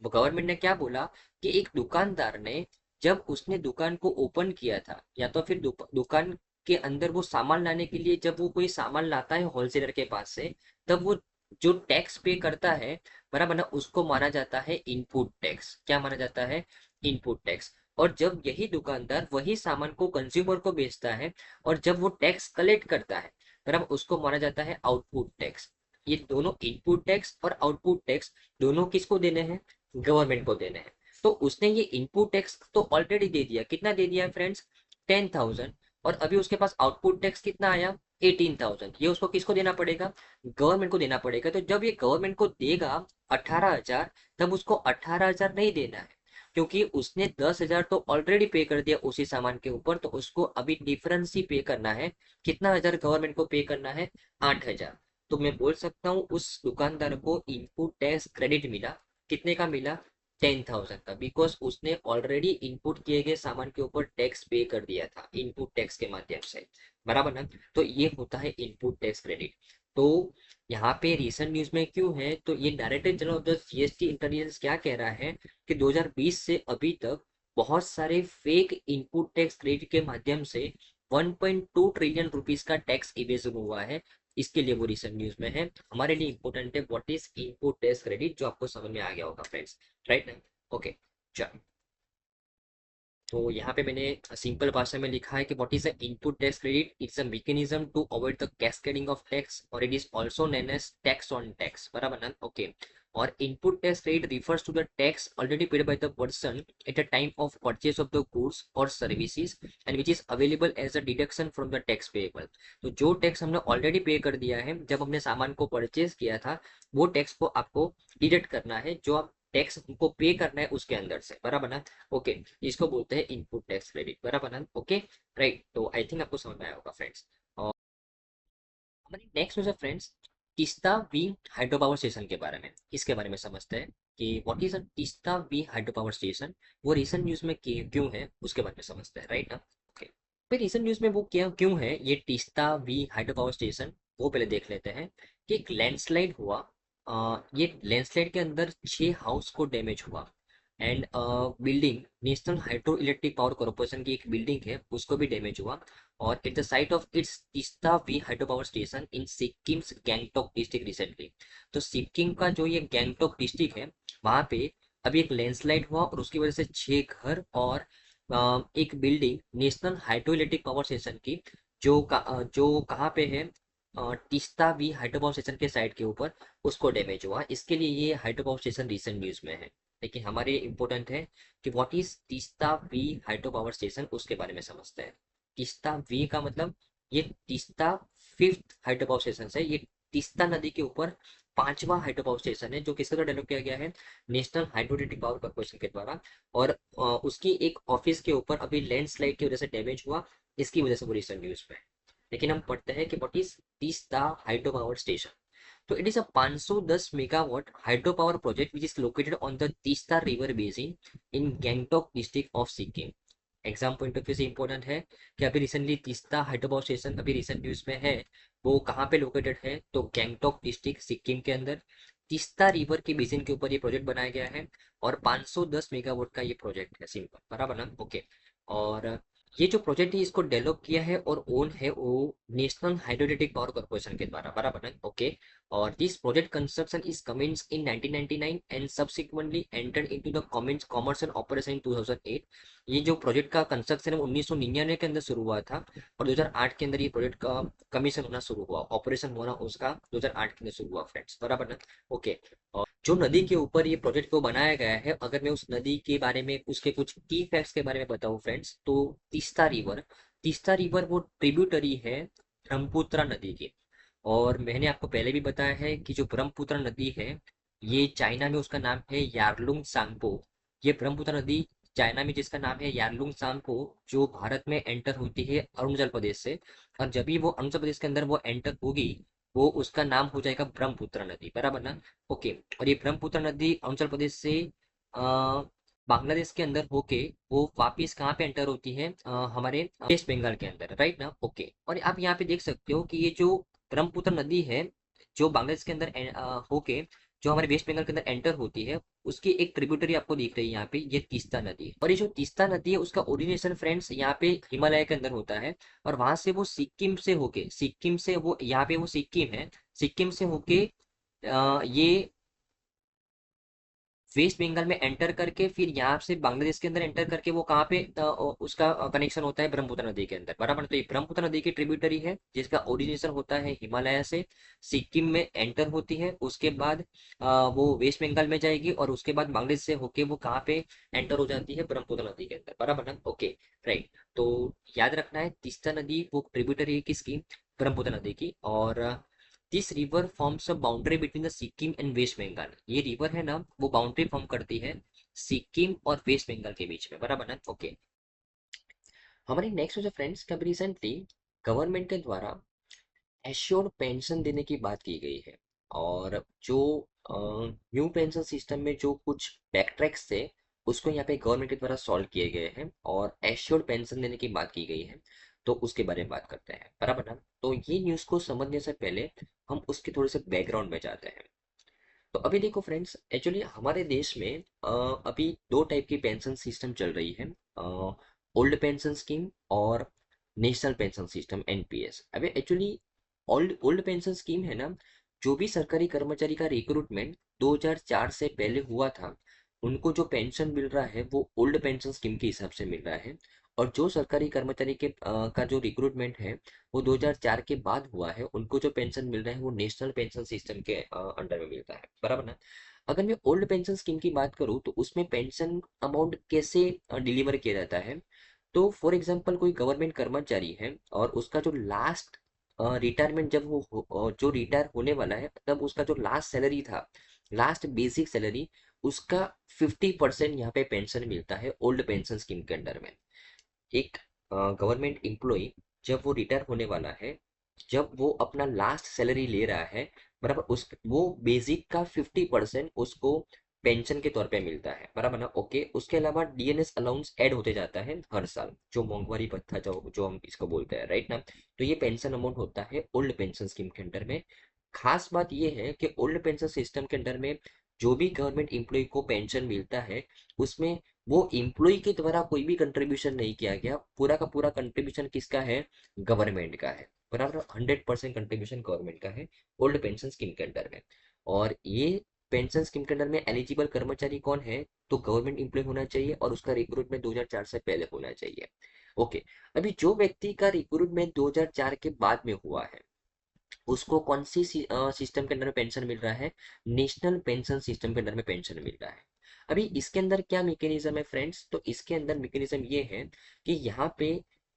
गवर्नमेंट ने क्या बोला कि एक दुकानदार ने जब उसने दुकान को ओपन किया था, या तो फिर दुकान के अंदर वो सामान लाने के लिए जब वो कोई सामान लाता है होलसेलर के पास से, तब वो जो टैक्स पे करता है, बराबर ना, उसको माना जाता है इनपुट टैक्स। क्या माना जाता है? Input tax. और जब यही दुकानदार वही सामान को कंज्यूमर को बेचता है और जब वो टैक्स कलेक्ट करता है, बराबर, उसको माना जाता है आउटपुट टैक्स। ये दोनों इनपुट टैक्स और आउटपुट टैक्स दोनों किसको देने हैं? गवर्नमेंट को देने हैं। तो उसने ये इनपुट टैक्स तो ऑलरेडी दे दिया। कितना दे दिया है फ्रेंड्स? 10,000। और अभी उसके पास आउटपुट टैक्स कितना आया? 18,000। ये उसको किसको देना पड़ेगा? गवर्नमेंट को देना पड़ेगा। तो जब ये गवर्नमेंट को देगा 18,000, तब उसको 18,000 नहीं देना है, क्योंकि उसने 10,000 तो ऑलरेडी पे कर दिया उसी सामान के ऊपर। तो उसको अभी डिफरेंस ही पे करना है। कितना हजार गवर्नमेंट को पे करना है? 8,000। तो मैं बोल सकता हूँ उस दुकानदार को इनपुट टैक्स क्रेडिट मिला। कितने का मिला? 10,000 का, बिकॉज उसने ऑलरेडी इनपुट किए गए सामान के ऊपर टैक्स पे कर दिया था इनपुट टैक्स के माध्यम से, बराबर ना। तो ये होता है इनपुट टैक्स क्रेडिट। तो यहाँ पे रिसेंट न्यूज में क्यों है, तो ये director general of the GST intelligence क्या कह रहा है कि 2020 से अभी तक बहुत सारे फेक इनपुट टैक्स क्रेडिट के माध्यम से 1.2 ट्रिलियन रुपीस का टैक्स इवेजन हुआ है। इसके लिए वो रिसेंट न्यूज में है। हमारे लिए इंपॉर्टेंट है what is input tax credit, जो आपको समझ में आ गया होगा फ्रेंड्स, राइट ना। ओके, चलो। तो यहाँ पे मैंने सिंपल भाषा में लिखा है कि what is the input tax credit. It's a mechanism to avoid the cascading of tax, और it is also known as tax on tax, बराबर ना। ओके। और input tax credit refers to the tax already paid by the person at the time of purchase of the goods और services and which is available as a deduction from the tax payable. तो जो टैक्स हमने ऑलरेडी पे कर दिया है जब हमने सामान को परचेज किया था, वो टैक्स को आपको डिडक्ट करना है, जो आप टैक्स हमको पे करना है उसके अंदर से, बराबर ना। ओके। इसको बोलते हैं इनपुट टैक्स क्रेडिट, बराबर ना। Okay, right. तो आई थिंक आपको समझ में आया होगा फ्रेंड्स। और हमारी नेक्स्ट न्यूज़ है friends, Teesta V hydro power station के बारे में। इसके बारे में समझते हैं कि what is a Teesta V hydro power station. वो रिसेंट न्यूज़ में क्यों है उसके बारे में समझते हैं, राइट ना। ओके। फिर रिसेंट न्यूज़ में वो क्या क्यों है ये Teesta V hydro power station, वो पहले देख लेते हैं। कि एक लैंडस्लाइड हुआ। ये लैंडस्लाइड के अंदर 6 हाउस को डैमेज हुआ। And building, national hydro electric power corporation की एक बिल्डिंग है, उसको भी डैमेज हुआ। और at the site of its Teesta V hydro power station in Sikkim's Gangtok district recently. तो सिक्किम का जो ये गैंगटॉक डिस्ट्रिक्ट है, वहां पे अभी एक लैंडस्लाइड हुआ और उसकी वजह से 6 घर और एक building national hydro electric power station की, जो कहाँ पे है, Teesta V hydro power station के साइड के ऊपर, उसको डैमेज हुआ। इसके लिए ये hydro power station recent news में है। लेकिन हमारे लिए इम्पोर्टेंट है कि what is Teesta V hydro power station, उसके बारे में समझते हैं। तीस्ता वी का मतलब, ये Teesta fifth hydro power station है। ये तीस्ता नदी के ऊपर 5वां हाइड्रो पावर स्टेशन है, जो किसके द्वारा डेवलप किया गया है? नेशनल हाइड्रोइलेक्ट्रिक पावर कॉर्पोरेशन के द्वारा। और उसकी एक ऑफिस के ऊपर अभी लैंडस्लाइड की वजह से डैमेज हुआ, इसकी वजह से वो रिसेंट न्यूज में है। लेकिन हम पढ़ते हैं कि what is Teesta hydro power station. So it is a 510 megawatt hydropower project which is located on the Tista River basin in Gangtok district of Sikkim. Exam point of view से इंपॉर्टेंट है कि अभी recently Teesta hydro power station अभी रिसेंट न्यूज में है। वो कहाँ पे लोकेटेड है? तो गैंगटॉक डिस्ट्रिक्ट सिक्किम के अंदर तीस्ता रिवर के बेसिन के ऊपर ये प्रोजेक्ट बनाया गया है। और 510 मेगावाट का ये प्रोजेक्ट है, सिंपल, बराबर ना। ओके। और ये जो प्रोजेक्ट है इसको डेवलप किया है और ओन है वो नेशनल हाइड्रोइलेक्ट्रिक पावर कॉर्पोरेशन के द्वारा, बराबर ना। ओके। और this project construction is commence in 1999 and subsequently entered into the commercial operation in 2008। ये जो प्रोजेक्ट का कंस्ट्रक्शन है 1999 के अंदर शुरू हुआ था और 2008 के अंदर ये प्रोजेक्ट का कमीशन होना शुरू हुआ, ऑपरेशन होना उसका 2008 के अंदर शुरू हुआ फ्रेंड्स, बराबर ना। ओके। और जो नदी के ऊपर ये प्रोजेक्ट को बनाया गया है, अगर मैं उस नदी के बारे में उसके कुछ की फैक्ट्स के बारे में बताऊं फ्रेंड्स, तो तीस्ता रिवर वो ट्रिब्यूटरी है ब्रह्मपुत्र नदी की। और मैंने आपको पहले भी बताया है कि जो ब्रह्मपुत्र नदी है, ये चाइना में उसका नाम है यारलुंग सांगपो। ये ब्रह्मपुत्र नदी चाइना में जिसका नाम है यारलुंग सांगपो, जो भारत में एंटर होती है अरुणाचल प्रदेश से। और जब भी वो अरुणाचल प्रदेश के अंदर वो एंटर होगी, वो उसका नाम हो जाएगा ब्रह्मपुत्र नदी, बराबर ना। ओके। और ये ब्रह्मपुत्र नदी अरुणाचल प्रदेश से बांग्लादेश के अंदर होके वो वापिस कहाँ पे एंटर होती है, हमारे वेस्ट बंगाल के अंदर, राइट ना। ओके, और आप यहाँ पे देख सकते हो कि ये जो ब्रह्मपुत्र नदी है जो बांग्लादेश के अंदर होके जो हमारे वेस्ट बंगाल के अंदर एंटर होती है, उसकी एक ट्रिब्यूटरी आपको दिख रही है यहाँ पे, ये तीस्ता नदी है। और ये जो तीस्ता नदी है उसका ओरिजिनेशन फ्रेंड्स यहाँ पे हिमालय के अंदर होता है, और वहां से वो सिक्किम से वो यहाँ पे वो सिक्किम है, सिक्किम से होके ये वेस्ट बंगाल में एंटर करके फिर यहाँ से बांग्लादेश के अंदर एंटर करके वो कहाँ पे उसका कनेक्शन होता है ब्रह्मपुत्र नदी के अंदर, बराबर। तो ये ब्रह्मपुत्र नदी की ट्रिब्यूटरी है जिसका ओरिजिनेशन होता है हिमालय से, सिक्किम में एंटर होती है, उसके बाद वो वेस्ट बंगाल में जाएगी, और उसके बाद बांग्लादेश से होके वो कहाँ पे एंटर हो जाती है, ब्रह्मपुत्र नदी के अंदर, बराबर ना। Okay, right. तो याद रखना है तीस्ता नदी वो ट्रिब्यूटरी है किसकी, ब्रह्मपुत्र नदी की। और this river forms a boundary between the Sikkim and west Bengal. ये रिवर है ना वो बाउंड्री फॉर्म करती है सिक्किम और वेस्ट बंगाल के बीच में, बराबर ना। ओके, हमारी नेक्स्ट जो फ्रेंड्स कब रिसेंटली गवर्नमेंट के द्वारा एश्योर्ड पेंशन देने की बात की गई है, और जो न्यू पेंशन सिस्टम में जो कुछ बैकट्रैक्स थे उसको यहाँ पे गवर्नमेंट के द्वारा सॉल्व किए गए हैं और एश्योर्ड पेंशन देने की बात की गई है, तो उसके बारे में बात करते हैं, बराबर ना। तो ये न्यूज़ को समझने से पहले हम उसके थोड़े से बैकग्राउंड में जाते हैं। तो अभी देखो फ्रेंड्स, एक्चुअली हमारे देश में अभी दो टाइप की पेंशन सिस्टम चल रही है, ओल्ड पेंशन स्कीम और नेशनल पेंशन सिस्टम एनपीएस। अभी actually old old pension scheme है ना, जो भी सरकारी कर्मचारी का रिक्रूटमेंट 2004 से पहले हुआ था उनको जो पेंशन मिल रहा है वो ओल्ड पेंशन स्कीम के हिसाब से मिल रहा है, और जो सरकारी कर्मचारी के का जो रिक्रूटमेंट है वो 2004 के बाद हुआ है, उनको जो पेंशन मिल रहा है वो नेशनल पेंशन सिस्टम के अंडर में मिलता है, बराबर ना। अगर मैं ओल्ड पेंशन स्कीम की बात करूँ तो उसमें पेंशन अमाउंट कैसे डिलीवर किया जाता है, तो फॉर एग्जांपल कोई गवर्नमेंट कर्मचारी है और उसका जो लास्ट रिटायरमेंट जब वो जो रिटायर होने वाला है तब उसका जो लास्ट सैलरी था, लास्ट बेसिक सैलरी, उसका 50% यहाँ पे पेंशन मिलता है ओल्ड पेंशन स्कीम के अंडर में। एक गवर्नमेंट एम्प्लॉय जब वो रिटायर होने वाला है, जब वो अपना लास्ट सैलरी ले रहा है, बराबर, उस वो बेसिक का 50% उसको पेंशन के तौर पे मिलता है, बराबर ना। ओके, उसके अलावा डीएनएस अलाउंस ऐड होते जाता है हर साल, जो मोंगवारी भत्ता जो हम इसको बोलते हैं, राइट ना। तो ये पेंशन अमाउंट होता है ओल्ड पेंशन स्कीम के अंडर में। खास बात ये है कि ओल्ड पेंशन सिस्टम के अंडर में जो भी गवर्नमेंट एम्प्लॉय को पेंशन मिलता है उसमें वो एम्प्लॉय के द्वारा कोई भी कंट्रीब्यूशन नहीं किया गया, पूरा का पूरा कंट्रीब्यूशन किसका है, गवर्नमेंट का है, बराबर। 100% कंट्रीब्यूशन गवर्नमेंट का है ओल्ड पेंशन स्कीम के अंडर में। और ये पेंशन स्कीम के अंडर में एलिजिबल कर्मचारी कौन है, तो गवर्नमेंट एम्प्लॉय होना चाहिए और उसका रिक्रूटमेंट 2004 से पहले होना चाहिए। ओके, अभी जो व्यक्ति का रिक्रूटमेंट 2004 के बाद में हुआ है उसको कौन सी सिस्टम के अंदर में पेंशन मिल रहा है, नेशनल पेंशन सिस्टम के अंदर में पेंशन मिल रहा है। अभी इसके अंदर क्या मैकेनिज्म है फ्रेंड्स, तो इसके अंदर मैकेनिज्म ये है कि यहाँ पे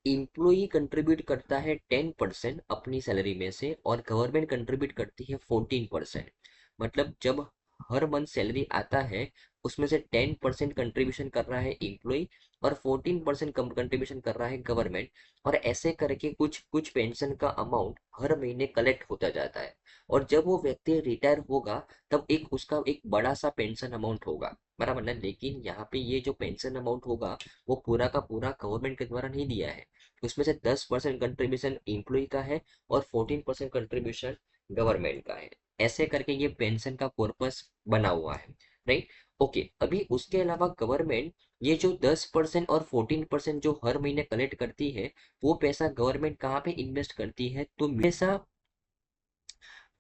इम्प्लॉई कंट्रीब्यूट करता है 10% अपनी सैलरी में से और गवर्नमेंट कंट्रीब्यूट करती है 14%। मतलब जब हर मंथ सैलरी आता है उसमें से 10% कंट्रीब्यूशन कर रहा है इम्प्लॉई और 14% कंट्रीब्यूशन कर रहा है गवर्नमेंट, और ऐसे करके कुछ कुछ पेंशन का अमाउंट हर महीने कलेक्ट होता जाता है। और जब वो व्यक्ति रिटायर होगा तब एक उसका एक बड़ा सा पेंशन अमाउंट होगा, बराबर ना। लेकिन यहाँ पे ये जो पेंशन अमाउंट होगा वो पूरा का पूरा गवर्नमेंट के द्वारा नहीं दिया है, उसमें से 10% कंट्रीब्यूशन एम्प्लॉय का है और 14% कंट्रीब्यूशन गवर्नमेंट का है। ऐसे करके ये पेंशन का पर्पस बना हुआ है, राइट। ओके, अभी उसके अलावा गवर्नमेंट ये जो 10% और 14% जो हर महीने कलेक्ट करती है वो पैसा गवर्नमेंट कहाँ पे इन्वेस्ट करती है, तो पैसा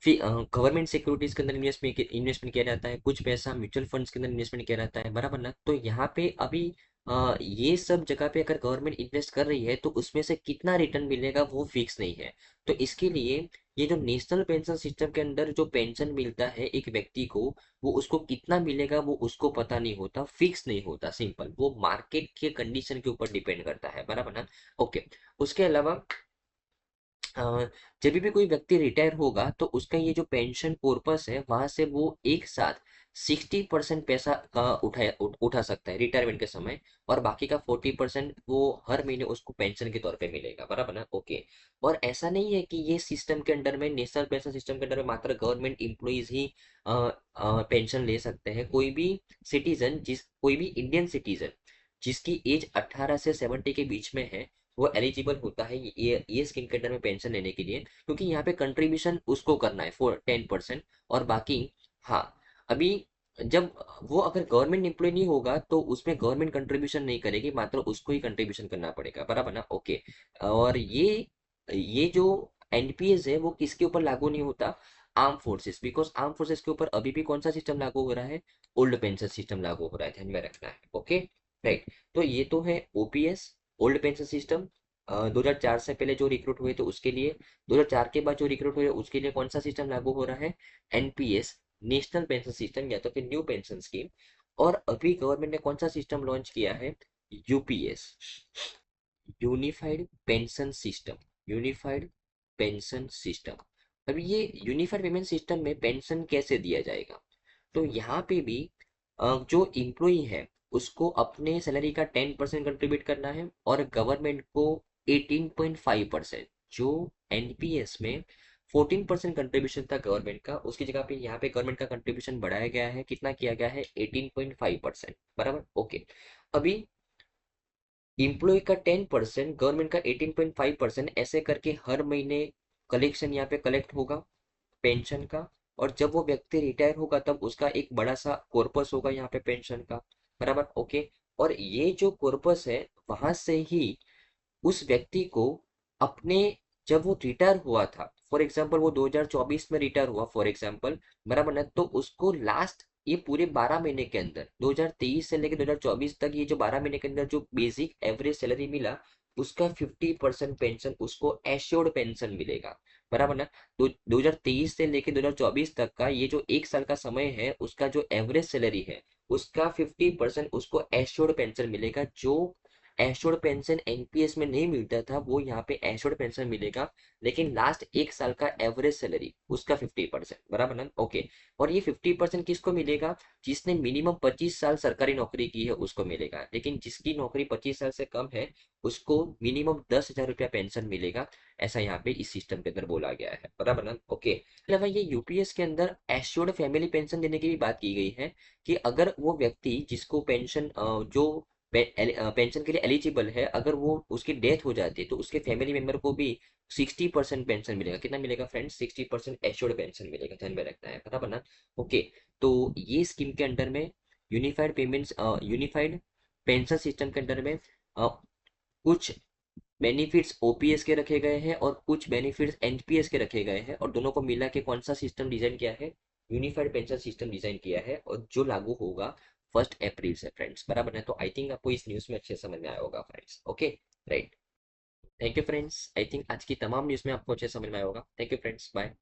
गवर्नमेंट सिक्योरिटीज के अंदर इन्वेस्टमेंट किया जाता है, कुछ पैसा म्यूचुअल फंड्स के अंदर इन्वेस्टमेंट किया जाता है, बराबर ना। तो यहाँ पे अभी ये सब जगह पे अगर गवर्नमेंट इन्वेस्ट कर रही है तो उसमें से कितना रिटर्न मिलेगा वो फिक्स नहीं है। तो इसके लिए ये जो नेशनल पेंशन सिस्टम के अंदर जो पेंशन मिलता है एक व्यक्ति को, वो उसको कितना मिलेगा वो उसको पता नहीं होता, फिक्स नहीं होता, सिंपल, वो मार्केट के कंडीशन के ऊपर डिपेंड करता है, बराबर ना। ओके, उसके अलावा जब भी कोई व्यक्ति रिटायर होगा तो उसका ये जो पेंशन पर्पस है वहां से वो एक साथ 60% पैसा उठा सकता है रिटायरमेंट के समय, और बाकी का 40% वो हर महीने उसको पेंशन के तौर पे मिलेगा, बराबर ना? ओके। और ऐसा नहीं है कि ये सिस्टम के अंडर में, नेशनल पेंशन सिस्टम के अंडर में मात्र गवर्नमेंट एम्प्लॉइज ही पेंशन ले सकते हैं। कोई भी इंडियन सिटीजन जिसकी एज 18 से 70 के बीच में है, वो एलिजिबल होता है ये स्कीम के अंडर में पेंशन लेने के लिए, क्योंकि यहाँ पे कंट्रीब्यूशन उसको करना है 10%। और बाकी, हाँ, अभी जब वो अगर गवर्नमेंट एम्प्लॉय नहीं होगा तो उसमें गवर्नमेंट कंट्रीब्यूशन नहीं करेगी, मात्र उसको ही कंट्रीब्यूशन करना पड़ेगा, बराबर ना? ओके। और ये जो एनपीएस है वो किसके ऊपर लागू नहीं होता? Arm forces, because arm forces के ऊपर अभी भी कौन सा सिस्टम लागू हो रहा है? ओल्ड पेंशन सिस्टम लागू हो रहा है, ध्यान में रखना है। Okay, right. तो ये तो है ओपीएस, ओल्ड पेंशन सिस्टम। 2004 से पहले जो रिक्रूट हुए तो उसके लिए, 2004 के बाद जो रिक्रूट हुए उसके लिए कौन सा सिस्टम लागू हो रहा है? एनपीएस, नेशनल पेंशन सिस्टम, या तो फिर न्यू पेंशन स्कीम। और अभी गवर्नमेंट ने कौन सा सिस्टम लॉन्च किया है? UPS, unified pension system. Unified pension system. अब ये यूनिफाइड पेमेंट सिस्टम में पेंशन कैसे दिया जाएगा? तो यहाँ पे भी जो इम्प्लॉई है उसको अपने सैलरी का 10% कंट्रीब्यूट करना है, और गवर्नमेंट को 18.5%। जो एनपीएस में 14% कंट्रीब्यूशन था गवर्नमेंट का, उसकी जगह पे यहाँ पे गवर्नमेंट का कंट्रीब्यूशन बढ़ाया गया है। कितना किया गया है? 18.5%, बराबर? ओके। अभी इम्प्लॉय का 10%, गवर्नमेंट का 18.5%, ऐसे करके हर महीने कलेक्शन यहाँ पे कलेक्ट होगा पेंशन का। और जब वो व्यक्ति रिटायर होगा तब उसका एक बड़ा सा कॉर्पस होगा यहाँ पे पेंशन का, बराबर? ओके। और ये जो कॉर्पस है वहां से ही उस व्यक्ति को अपने, जब वो रिटायर हुआ था, फॉर एग्जाम्पल वो 2024 में रिटायर हुआ फॉर एग्जाम्पल, बराबर ना? तो उसको लास्ट ये पूरे 12 महीने के अंदर 2023 से लेकर 2024 तक ये जो 12 महीने के अंदर जो बेसिक एवरेज सैलरी मिला, उसका 50% पेंशन उसको एश्योर्ड पेंशन मिलेगा, बराबर ना? तो 2023 से लेकर 2024 तक का ये जो एक साल का समय है, उसका जो एवरेज सैलरी है उसका 50% उसको एश्योर्ड पेंशन मिलेगा। जो एश्योर्ड पेंशन एनपीएस में नहीं मिलता था वो यहाँ पे एश्योर्ड पेंशन मिलेगा, लेकिन लास्ट एक साल का एवरेज सैलरी उसका 50%, बराबर ना? ओके। और ये 50% किसको मिलेगा? जिसने मिनिमम 25 साल सरकारी नौकरी की है उसको मिलेगा, लेकिन जिसकी नौकरी 25 साल से कम है उसको मिनिमम 10,000 रुपया पेंशन मिलेगा। ऐसा यहाँ पे इस सिस्टम के अंदर बोला गया है, बराबर ना? ओके। अलावा ये यूपीएस के अंदर एश्योर्ड फैमिली पेंशन देने की भी बात की गई है, कि अगर वो व्यक्ति जिसको पेंशन जो पेंशन के लिए एलिजिबल है, अगर वो उसकी डेथ हो जाती है तो उसके फैमिली मेंबर को भी 60% पेंशन मिलेगा। कितना मिलेगा फ्रेंड्स? 60% एश्योर्ड पेंशन मिलेगा, ध्यान में रखना है, बराबर ना? ओके। तो ये स्कीम के अंडर में यूनिफाइड पेंशन सिस्टम के अंडर में कुछ बेनिफिट्स ओपीएस के रखे गए हैं और कुछ बेनिफिट्स एनपीएस के रखे गए हैं, और दोनों को मिला के कौन सा सिस्टम डिजाइन किया है? यूनिफाइड पेंशन सिस्टम डिजाइन किया है, और जो लागू होगा 1 अप्रैल से, फ्रेंड्स, बराबर है? तो आई थिंक आपको इस न्यूज़ में अच्छे समझ में आया होगा, friends. Okay, right. Thank you friends, I think आज की तमाम न्यूज़ में आपको अच्छे समझ में आया होगा। Thank you friends, bye.